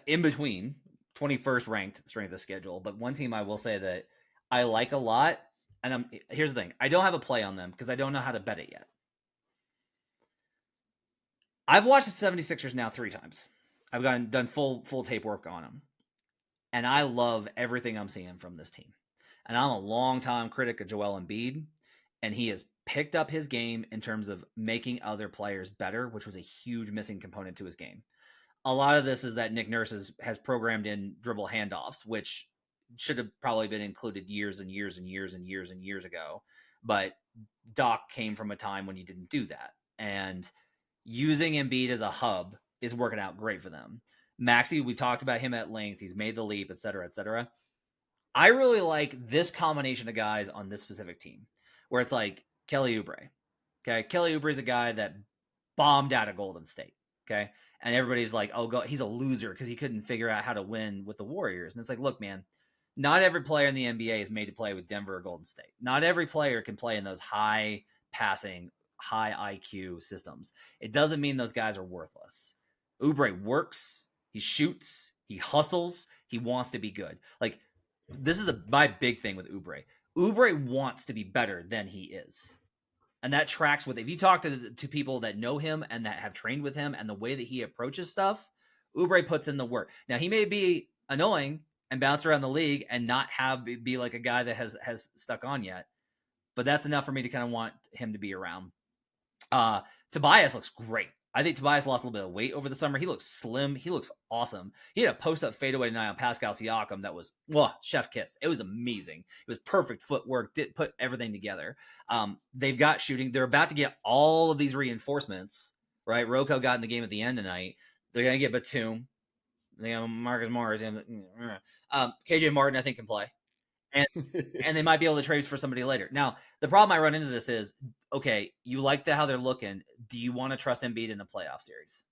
in between 21st ranked strength of schedule, but one team I will say that I like a lot, and here's the thing: I don't have a play on them because I don't know how to bet it yet. I've watched the 76ers now 3 times. I've done full tape work on them, and I love everything I'm seeing from this team. And I'm a longtime critic of Joel Embiid, and he has picked up his game in terms of making other players better, which was a huge missing component to his game. A lot of this is that Nick Nurse has programmed in dribble handoffs, which should have probably been included years and years and years and years and years ago. But Doc came from a time when you didn't do that. And using Embiid as a hub is working out great for them. Maxey, we've talked about him at length. He's made the leap, et cetera, et cetera. I really like this combination of guys on this specific team, where it's like Kelly Oubre. Okay, Kelly Oubre is a guy that bombed out of Golden State. Okay, and everybody's like, "Oh, God, he's a loser because he couldn't figure out how to win with the Warriors." And it's like, look, man, not every player in the NBA is made to play with Denver or Golden State. Not every player can play in those high passing, high IQ systems. It doesn't mean those guys are worthless. Oubre works, he shoots, he hustles, he wants to be good. Like, this is my big thing with Oubre. Oubre wants to be better than he is. And that tracks with, if you talk to people that know him and that have trained with him and the way that he approaches stuff, Oubre puts in the work. Now, he may be annoying and bounce around the league and not be like a guy that has stuck on yet, but that's enough for me to kind of want him to be around. Tobias looks great. I think Tobias lost a little bit of weight over the summer. He looks slim. He looks awesome. He had a post-up fadeaway tonight on Pascal Siakam that was, chef kiss. It was amazing. It was perfect footwork. Did put everything together. They've got shooting. They're about to get all of these reinforcements, right? Rocco got in the game at the end tonight. They're going to get Batum. They have Marcus Morris. KJ Martin, I think, can play. And they might be able to trade for somebody later. Now, the problem I run into this is, okay, you like how they're looking. Do you want to trust Embiid in a playoff series?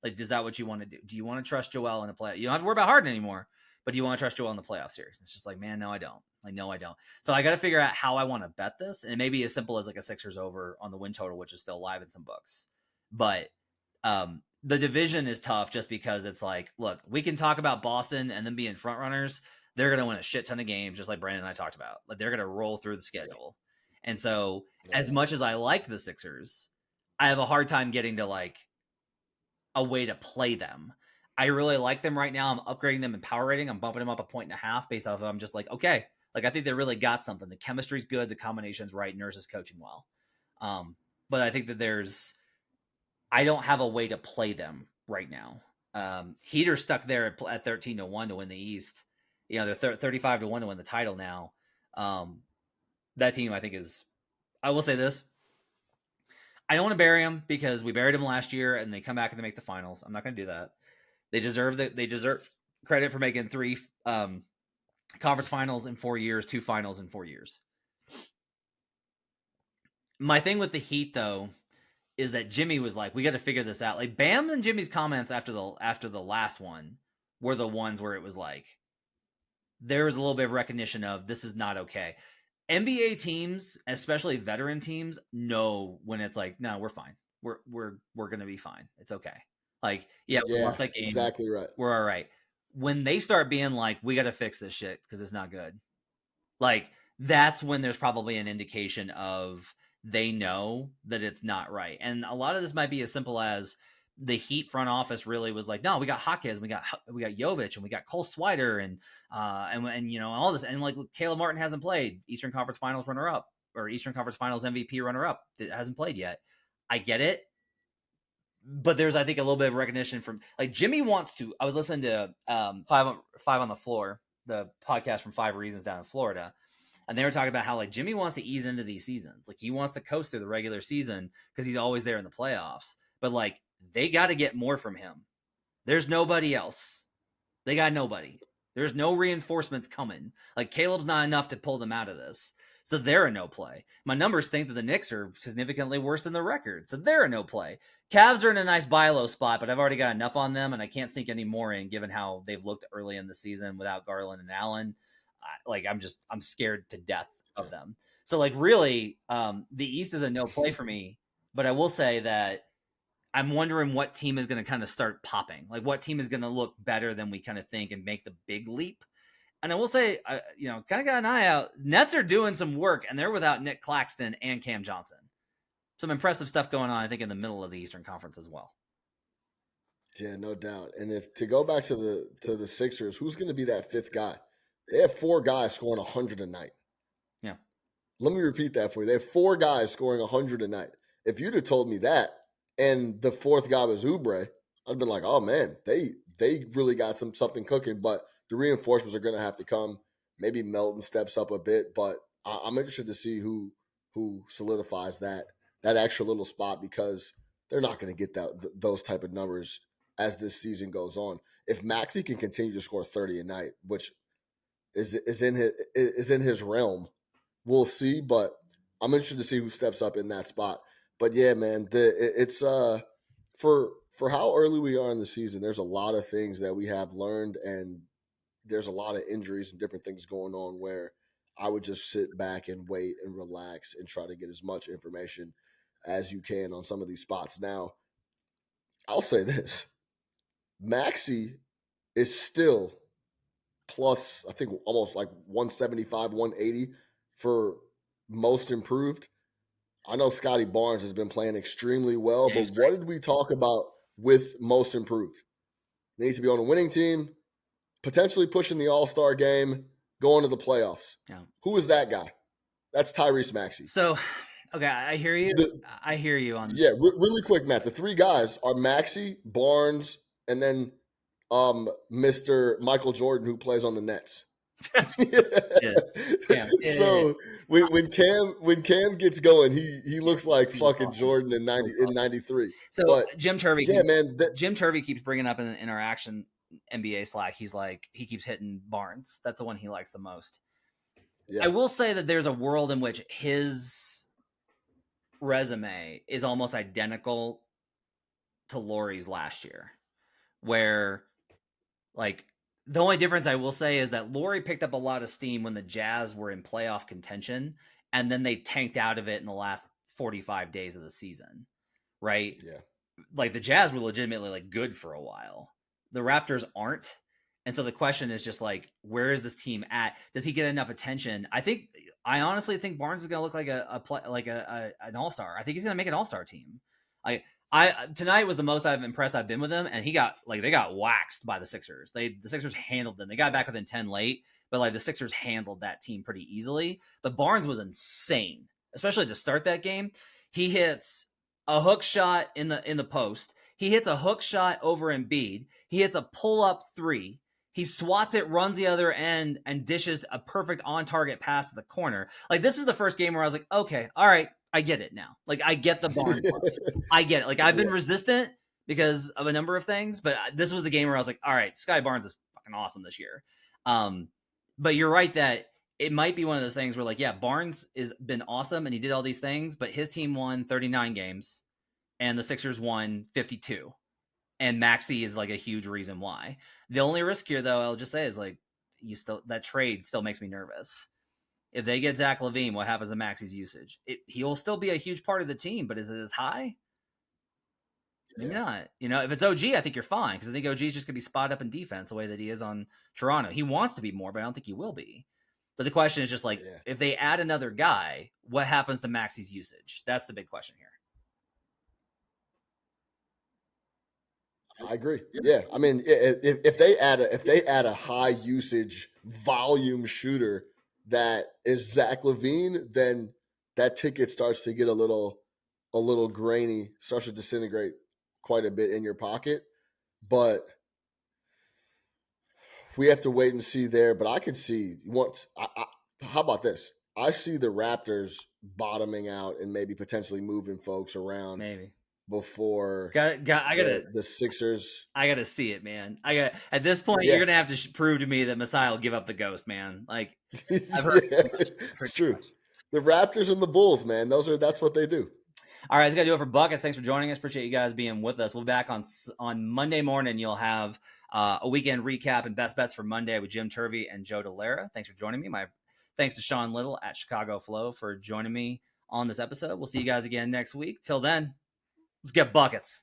Like, is that what you want to do? Do you want to trust Joel in a playoff? You don't have to worry about Harden anymore, but do you want to trust Joel in the playoff series? It's just like, man, no, I don't. Like, no, I don't. So I got to figure out how I want to bet this. And it may be as simple as like a Sixers over on the win total, which is still live in some books. But the division is tough just because it's like, look, we can talk about Boston and them being front runners. They're going to win a shit ton of games, just like Brandon and I talked about. Like, they're going to roll through the schedule. And so as much as I like the Sixers, I have a hard time getting to like a way to play them. I really like them right now. I'm upgrading them in power rating. I'm bumping them up 1.5 based off of, I'm just like, okay, like I think they really got something. The chemistry's good. The combination's right. Nurse is coaching well. But I think that I don't have a way to play them right now. Heater stuck there at 13-1 to win the East. You know, they're 35-1 to win the title now. That team, I think, is. I will say this: I don't want to bury them because we buried them last year, and they come back and they make the finals. I'm not going to do that. They deserve credit for making 3 conference finals in 4 years, 2 finals in 4 years. My thing with the Heat, though, is that Jimmy was like, we got to figure this out. Like Bam and Jimmy's comments after the last one were the ones where it was like, there was a little bit of recognition of this is not okay. NBA teams, especially veteran teams, know when it's like, no, we're fine. We're going to be fine. It's okay. Like, yeah, we lost that game. Exactly right. We're all right. When they start being like, we got to fix this shit because it's not good. Like, that's when there's probably an indication of they know that it's not right. And a lot of this might be as simple as the Heat front office really was like, no, we got Hawkins, we got Jovic, and we got Cole Swider, and you know, all this, and like Caleb Martin hasn't played, Eastern Conference Finals runner up or Eastern Conference Finals MVP runner up, that hasn't played yet. I get it, but there's, I think, a little bit of recognition from like Jimmy wants to. I was listening to Five on the Floor, the podcast from 5 Reasons down in Florida. And they were talking about how like Jimmy wants to ease into these seasons. Like he wants to coast through the regular season because he's always there in the playoffs. But like they got to get more from him. There's nobody else. They got nobody. There's no reinforcements coming. Like Caleb's not enough to pull them out of this. So they're a no play. My numbers think that the Knicks are significantly worse than the record. So they're a no play. Cavs are in a nice buy low spot, but I've already got enough on them and I can't sink any more in given how they've looked early in the season without Garland and Allen. Like I'm scared to death of them. So like really, the East is a no play for me. But I will say that I'm wondering what team is going to kind of start popping. Like what team is going to look better than we kind of think and make the big leap. And I will say, you know, kind of got an eye out. Nets are doing some work, and they're without Nick Claxton and Cam Johnson. Some impressive stuff going on, I think, in the middle of the Eastern Conference as well. Yeah, no doubt. And if to go back to the Sixers, who's going to be that 5th guy? They have 4 guys scoring 100 a night. Yeah. Let me repeat that for you. They have 4 guys scoring 100 a night. If you'd have told me that, and the 4th guy was Oubre, I'd been like, oh man, they really got something cooking. But the reinforcements are going to have to come. Maybe Melton steps up a bit, but I'm interested to see who solidifies that extra little spot because they're not going to get those type of numbers as this season goes on. If Maxey can continue to score 30 a night, which is in his realm, we'll see. But I'm interested to see who steps up in that spot. But yeah, man, it's for how early we are in the season, there's a lot of things that we have learned, and there's a lot of injuries and different things going on where I would just sit back and wait and relax and try to get as much information as you can on some of these spots. Now, I'll say this. Maxey is still plus, I think, almost like 175, 180 for most improved. I know Scotty Barnes has been playing extremely well, but what did we talk about with most improved? Needs to be on a winning team, potentially pushing the All-Star game, going to the playoffs. Yeah. Who is that guy? That's Tyrese Maxey. So Okay, I hear you. I hear you on. Yeah, really quick, Matt. The three guys are Maxey, Barnes, and then Mr. Michael Jordan, who plays on the Nets. Yeah. So when Cam gets going, he looks like fucking Jordan in 93. So But Jim Turvey, yeah, man, Jim Turvey keeps bringing up in the interaction NBA Slack. He's like, he keeps hitting Barnes. That's the one he likes the most. yeah. I will say that there's a world in which his resume is almost identical to Lauri's last year, where like the only difference I will say is that Lauri picked up a lot of steam when the Jazz were in playoff contention, and then they tanked out of it in the last 45 days of the season, right? Yeah. Like the Jazz were legitimately like good for a while. The Raptors aren't. And so the question is just like, where is this team at? Does he get enough attention? I honestly think Barnes is going to look like an all-star. I think he's going to make an all-star team. I tonight was the most impressed I've been with him, and they got waxed by the Sixers. The Sixers handled them. They got back within 10 late, but like the Sixers handled that team pretty easily. But Barnes was insane, especially to start that game. He hits a hook shot in the post. He hits a hook shot over Embiid. He hits a pull-up three. He swats it, runs the other end, and dishes a perfect on-target pass to the corner. Like, this is the first game where I was like, okay, all right, I get it now. Like, I get the Barnes love. I get it. Like, I've been resistant because of a number of things, but this was the game where I was like, all right, Sky Barnes is fucking awesome this year. But you're right that it might be one of those things where, like, yeah, Barnes has been awesome and he did all these things, but his team won 39 games and the Sixers won 52. And Maxey is like a huge reason why. The only risk here, though, I'll just say is like that trade still makes me nervous. If they get Zach LaVine, what happens to Maxey's usage? He'll still be a huge part of the team, but is it as high? Maybe not. If it's OG, I think you're fine because I think OG is just gonna be spot up in defense the way that he is on Toronto. He wants to be more, but I don't think he will be. But the question is just like, if they add another guy, what happens to Maxey's usage? That's the big question here. I agree. Yeah, I mean, if they add a high usage volume shooter that is Zach LaVine, then that ticket starts to get a little grainy, starts to disintegrate quite a bit in your pocket. But we have to wait and see there. But I could see how about this? I see the Raptors bottoming out and maybe potentially moving folks around. Maybe. Before the Sixers. I gotta see it, man. At this point, you're gonna have to prove to me that Masai will give up the ghost, man. Like I've heard, it's true. The Raptors and the Bulls, man. That's what they do. All right, that's gonna do it for Buckets. Thanks for joining us. Appreciate you guys being with us. We'll be back on Monday morning. You'll have a weekend recap and best bets for Monday with Jim Turvey and Joe DeLera. Thanks for joining me. My thanks to Sean Little at Chicago Flow for joining me on this episode. We'll see you guys again next week. Till then, let's get buckets.